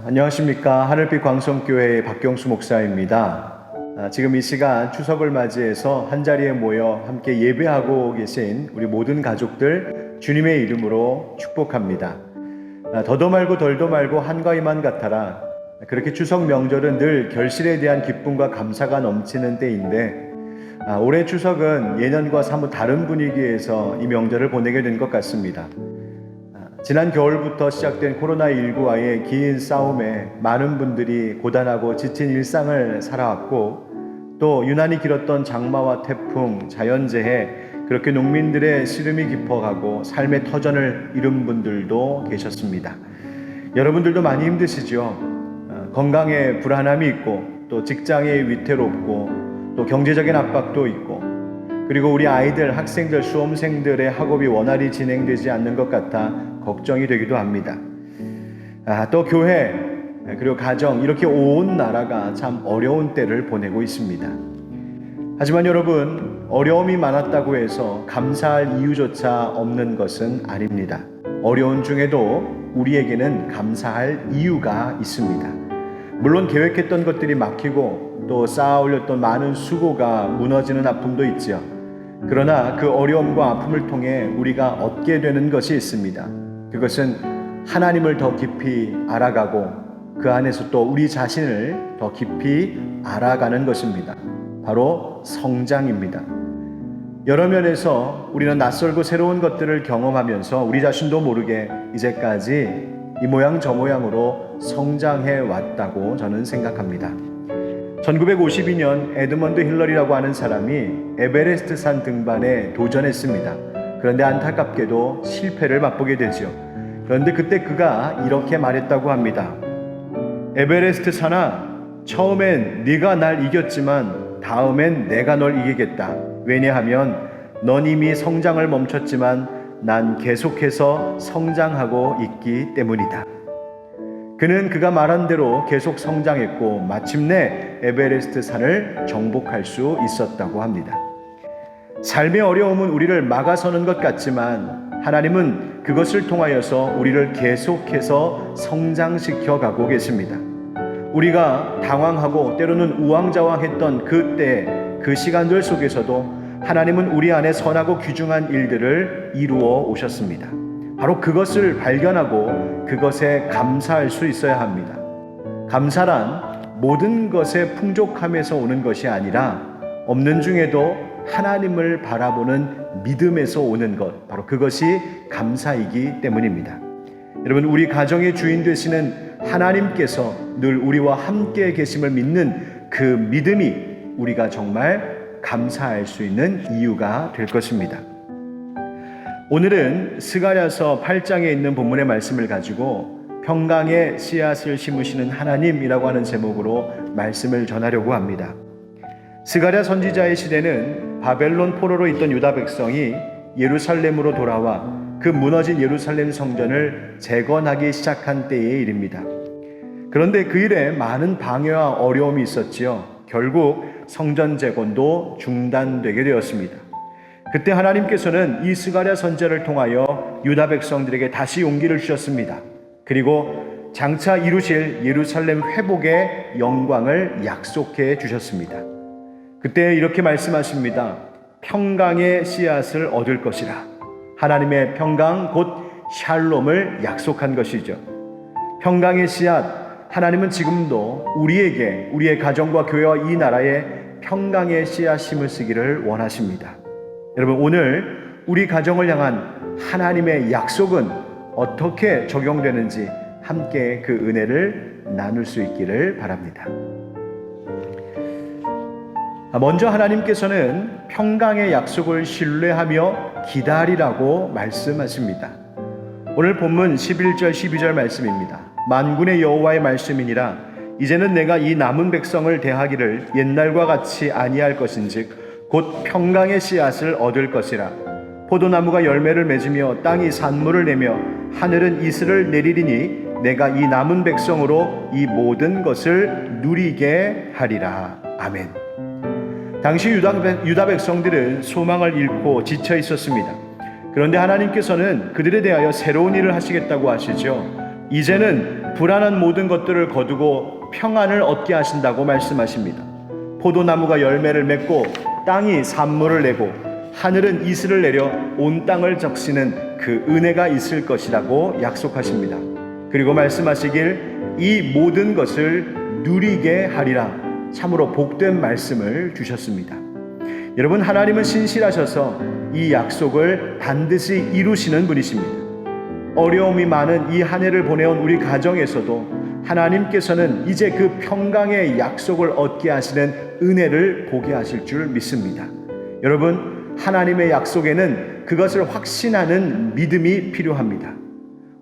안녕하십니까. 하늘빛 광성교회의 박경수 목사입니다. 지금 이 시간 추석을 맞이해서 한자리에 모여 함께 예배하고 계신 우리 모든 가족들 주님의 이름으로 축복합니다. 더도 말고 덜도 말고 한과 이만 같아라. 그렇게 추석 명절은 늘 결실에 대한 기쁨과 감사가 넘치는 때인데 올해 추석은 예년과 사뭇 다른 분위기에서 이 명절을 보내게 된 것 같습니다. 지난 겨울부터 시작된 코로나19와의 긴 싸움에 많은 분들이 고단하고 지친 일상을 살아왔고, 또 유난히 길었던 장마와 태풍, 자연재해, 그렇게 농민들의 시름이 깊어가고 삶의 터전을 잃은 분들도 계셨습니다. 여러분들도 많이 힘드시죠? 건강에 불안함이 있고, 또 직장에 위태롭고, 또 경제적인 압박도 있고, 그리고 우리 아이들, 학생들, 수험생들의 학업이 원활히 진행되지 않는 것 같아 걱정이 되기도 합니다. 또 교회, 그리고 가정, 이렇게 온 나라가 참 어려운 때를 보내고 있습니다. 하지만 여러분, 어려움이 많았다고 해서 감사할 이유조차 없는 것은 아닙니다. 어려운 중에도 우리에게는 감사할 이유가 있습니다. 물론 계획했던 것들이 막히고 또 쌓아 올렸던 많은 수고가 무너지는 아픔도 있지요. 그러나 그 어려움과 아픔을 통해 우리가 얻게 되는 것이 있습니다. 그것은 하나님을 더 깊이 알아가고 그 안에서 또 우리 자신을 더 깊이 알아가는 것입니다. 바로 성장입니다. 여러 면에서 우리는 낯설고 새로운 것들을 경험하면서 우리 자신도 모르게 이제까지 이 모양 저 모양으로 성장해 왔다고 저는 생각합니다. 1952년 에드먼드 힐러리라고 하는 사람이 에베레스트 산 등반에 도전했습니다. 그런데 안타깝게도 실패를 맛보게 되죠. 그런데 그때 그가 이렇게 말했다고 합니다. 에베레스트 산아, 처음엔 네가 날 이겼지만 다음엔 내가 널 이기겠다. 왜냐하면 넌 이미 성장을 멈췄지만 난 계속해서 성장하고 있기 때문이다. 그는 그가 말한 대로 계속 성장했고 마침내 에베레스트 산을 정복할 수 있었다고 합니다. 삶의 어려움은 우리를 막아서는 것 같지만 하나님은 그것을 통하여서 우리를 계속해서 성장시켜 가고 계십니다. 우리가 당황하고 때로는 우왕좌왕했던 그때 그 시간들 속에서도 하나님은 우리 안에 선하고 귀중한 일들을 이루어 오셨습니다. 바로 그것을 발견하고 그것에 감사할 수 있어야 합니다. 감사란 모든 것의 풍족함에서 오는 것이 아니라 없는 중에도 하나님을 바라보는 믿음에서 오는 것, 바로 그것이 감사이기 때문입니다. 여러분, 우리 가정의 주인 되시는 하나님께서 늘 우리와 함께 계심을 믿는 그 믿음이 우리가 정말 감사할 수 있는 이유가 될 것입니다. 오늘은 스가랴서 8장에 있는 본문의 말씀을 가지고 평강의 씨앗을 심으시는 하나님이라고 하는 제목으로 말씀을 전하려고 합니다. 스가랴 선지자의 시대는 바벨론 포로로 있던 유다 백성이 예루살렘으로 돌아와 그 무너진 예루살렘 성전을 재건하기 시작한 때의 일입니다. 그런데 그 일에 많은 방해와 어려움이 있었지요. 결국 성전 재건도 중단되게 되었습니다. 그때 하나님께서는 이 스가랴 선지자를 통하여 유다 백성들에게 다시 용기를 주셨습니다. 그리고 장차 이루실 예루살렘 회복의 영광을 약속해 주셨습니다. 그때 이렇게 말씀하십니다. 평강의 씨앗을 얻을 것이라. 하나님의 평강 곧 샬롬을 약속한 것이죠. 평강의 씨앗, 하나님은 지금도 우리에게, 우리의 가정과 교회와 이 나라에 평강의 씨앗 심으시기를 원하십니다. 여러분, 오늘 우리 가정을 향한 하나님의 약속은 어떻게 적용되는지 함께 그 은혜를 나눌 수 있기를 바랍니다. 먼저 하나님께서는 평강의 약속을 신뢰하며 기다리라고 말씀하십니다. 오늘 본문 11절 12절 말씀입니다. 만군의 여호와의 말씀이니라. 이제는 내가 이 남은 백성을 대하기를 옛날과 같이 아니할 것인즉 곧 평강의 씨앗을 얻을 것이라. 포도나무가 열매를 맺으며 땅이 산물을 내며 하늘은 이슬을 내리리니 내가 이 남은 백성으로 이 모든 것을 누리게 하리라. 아멘. 당시 유다 백성들은 소망을 잃고 지쳐 있었습니다. 그런데 하나님께서는 그들에 대하여 새로운 일을 하시겠다고 하시죠. 이제는 불안한 모든 것들을 거두고 평안을 얻게 하신다고 말씀하십니다. 포도나무가 열매를 맺고 땅이 산물을 내고 하늘은 이슬을 내려 온 땅을 적시는 그 은혜가 있을 것이라고 약속하십니다. 그리고 말씀하시길 이 모든 것을 누리게 하리라. 참으로 복된 말씀을 주셨습니다. 여러분, 하나님은 신실하셔서 이 약속을 반드시 이루시는 분이십니다. 어려움이 많은 이 한 해를 보내온 우리 가정에서도 하나님께서는 이제 그 평강의 약속을 얻게 하시는 은혜를 보게 하실 줄 믿습니다. 여러분, 하나님의 약속에는 그것을 확신하는 믿음이 필요합니다.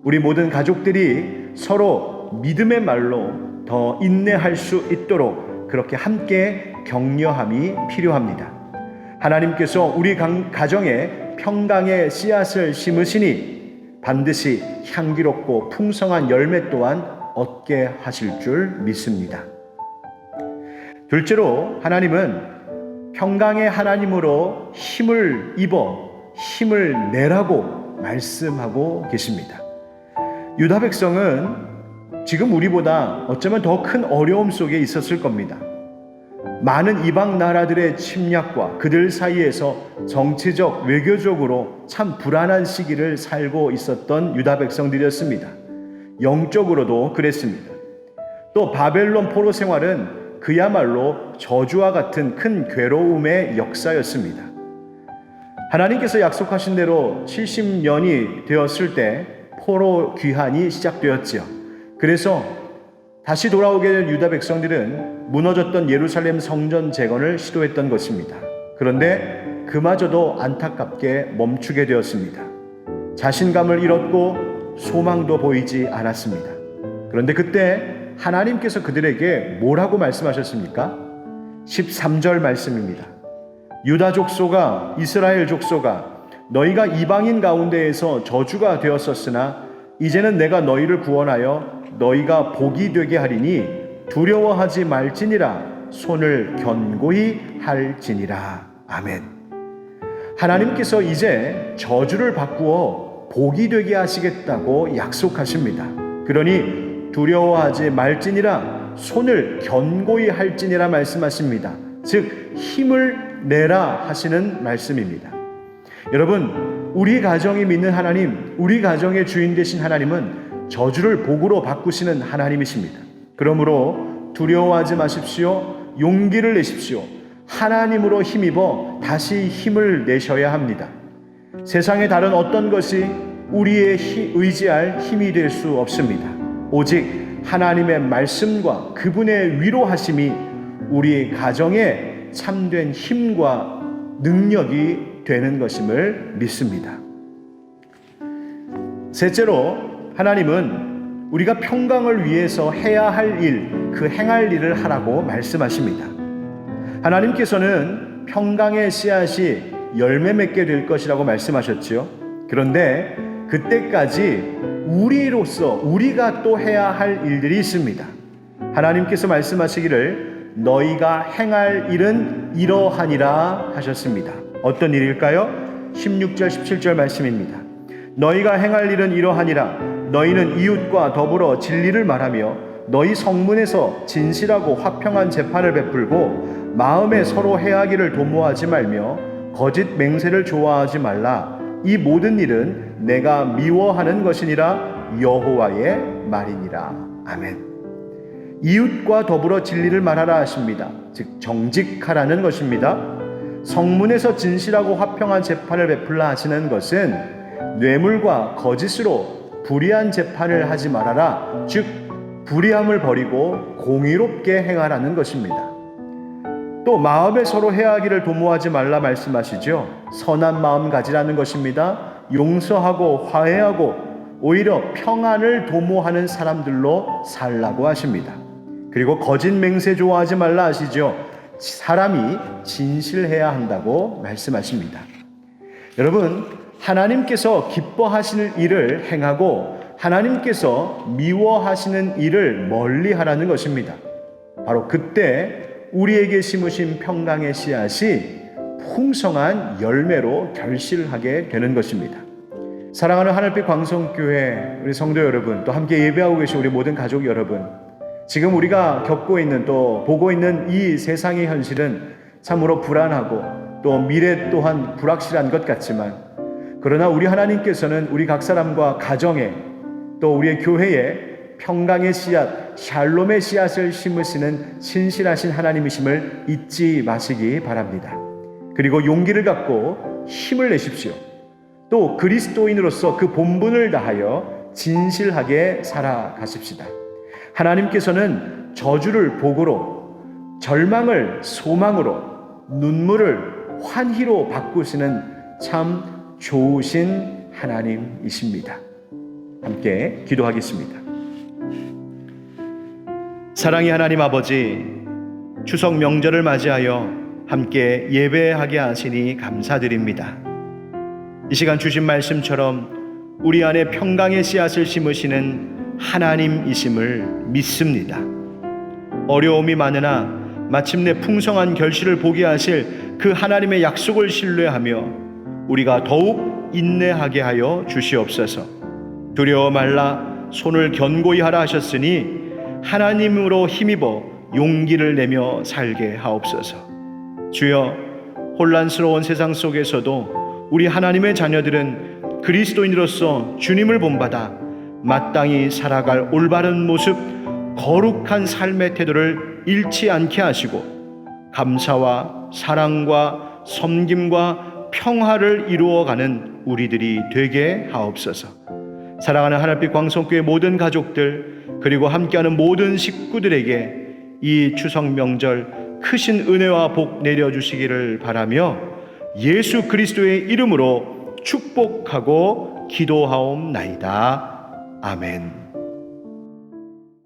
우리 모든 가족들이 서로 믿음의 말로 더 인내할 수 있도록 그렇게 함께 격려함이 필요합니다. 하나님께서 우리 가정에 평강의 씨앗을 심으시니 반드시 향기롭고 풍성한 열매 또한 얻게 하실 줄 믿습니다. 둘째로, 하나님은 평강의 하나님으로 힘을 입어 힘을 내라고 말씀하고 계십니다. 유다 백성은 지금 우리보다 어쩌면 더 큰 어려움 속에 있었을 겁니다. 많은 이방 나라들의 침략과 그들 사이에서 정치적, 외교적으로 참 불안한 시기를 살고 있었던 유다 백성들이었습니다. 영적으로도 그랬습니다. 또 바벨론 포로 생활은 그야말로 저주와 같은 큰 괴로움의 역사였습니다. 하나님께서 약속하신 대로 70년이 되었을 때 포로 귀환이 시작되었지요. 그래서 다시 돌아오게 된 유다 백성들은 무너졌던 예루살렘 성전 재건을 시도했던 것입니다. 그런데 그마저도 안타깝게 멈추게 되었습니다. 자신감을 잃었고 소망도 보이지 않았습니다. 그런데 그때 하나님께서 그들에게 뭐라고 말씀하셨습니까? 13절 말씀입니다. 유다 족속아, 이스라엘 족속아, 너희가 이방인 가운데에서 저주가 되었었으나 이제는 내가 너희를 구원하여 너희가 복이 되게 하리니 두려워하지 말지니라. 손을 견고히 할지니라. 아멘. 하나님께서 이제 저주를 바꾸어 복이 되게 하시겠다고 약속하십니다. 그러니 두려워하지 말지니라, 손을 견고히 할지니라 말씀하십니다. 즉 힘을 내라 하시는 말씀입니다. 여러분, 우리 가정이 믿는 하나님, 우리 가정의 주인 되신 하나님은 저주를 복으로 바꾸시는 하나님이십니다. 그러므로 두려워하지 마십시오. 용기를 내십시오. 하나님으로 힘입어 다시 힘을 내셔야 합니다. 세상의 다른 어떤 것이 우리의 의지할 힘이 될 수 없습니다. 오직 하나님의 말씀과 그분의 위로하심이 우리 가정에 참된 힘과 능력이 되는 것임을 믿습니다. 셋째로, 하나님은 우리가 평강을 위해서 해야 할 일, 그 행할 일을 하라고 말씀하십니다. 하나님께서는 평강의 씨앗이 열매 맺게 될 것이라고 말씀하셨지요. 그런데 그때까지 우리가 또 해야 할 일들이 있습니다. 하나님께서 말씀하시기를 너희가 행할 일은 이러하니라 하셨습니다. 어떤 일일까요? 16절 17절 말씀입니다. 너희가 행할 일은 이러하니라. 너희는 이웃과 더불어 진리를 말하며 너희 성문에서 진실하고 화평한 재판을 베풀고 마음에 서로 해하기를 도모하지 말며 거짓 맹세를 좋아하지 말라. 이 모든 일은 내가 미워하는 것이니라. 여호와의 말이니라. 아멘. 이웃과 더불어 진리를 말하라 하십니다. 즉 정직하라는 것입니다. 성문에서 진실하고 화평한 재판을 베풀라 하시는 것은 뇌물과 거짓으로 불의한 재판을 하지 말아라. 즉 불의함을 버리고 공의롭게 행하라는 것입니다. 또 마음에 서로 해하기를 도모하지 말라 말씀하시죠. 선한 마음 가지라는 것입니다. 용서하고 화해하고 오히려 평안을 도모하는 사람들로 살라고 하십니다. 그리고 거짓 맹세 좋아하지 말라 하시죠. 사람이 진실해야 한다고 말씀하십니다. 여러분, 하나님께서 기뻐하시는 일을 행하고 하나님께서 미워하시는 일을 멀리 하라는 것입니다. 바로 그때 우리에게 심으신 평강의 씨앗이 풍성한 열매로 결실하게 되는 것입니다. 사랑하는 하늘빛 광성교회 우리 성도 여러분, 또 함께 예배하고 계신 우리 모든 가족 여러분, 지금 우리가 겪고 있는 또 보고 있는 이 세상의 현실은 참으로 불안하고 또 미래 또한 불확실한 것 같지만, 그러나 우리 하나님께서는 우리 각 사람과 가정에 또 우리의 교회에 평강의 씨앗, 샬롬의 씨앗을 심으시는 신실하신 하나님이심을 잊지 마시기 바랍니다. 그리고 용기를 갖고 힘을 내십시오. 또 그리스도인으로서 그 본분을 다하여 진실하게 살아가십시다. 하나님께서는 저주를 복으로, 절망을 소망으로, 눈물을 환희로 바꾸시는 참 좋으신 하나님이십니다. 함께 기도하겠습니다. 사랑의 하나님 아버지, 추석 명절을 맞이하여 함께 예배하게 하시니 감사드립니다. 이 시간 주신 말씀처럼 우리 안에 평강의 씨앗을 심으시는 하나님이심을 믿습니다. 어려움이 많으나 마침내 풍성한 결실을 보게 하실 그 하나님의 약속을 신뢰하며 우리가 더욱 인내하게 하여 주시옵소서. 두려워 말라 손을 견고히 하라 하셨으니 하나님으로 힘입어 용기를 내며 살게 하옵소서. 주여, 혼란스러운 세상 속에서도 우리 하나님의 자녀들은 그리스도인으로서 주님을 본받아 마땅히 살아갈 올바른 모습, 거룩한 삶의 태도를 잃지 않게 하시고 감사와 사랑과 섬김과 평화를 이루어가는 우리들이 되게 하옵소서. 사랑하는 하늘빛 광성교회 모든 가족들, 그리고 함께하는 모든 식구들에게 이 추석 명절 크신 은혜와 복 내려주시기를 바라며 예수 그리스도의 이름으로 축복하고 기도하옵나이다. 아멘.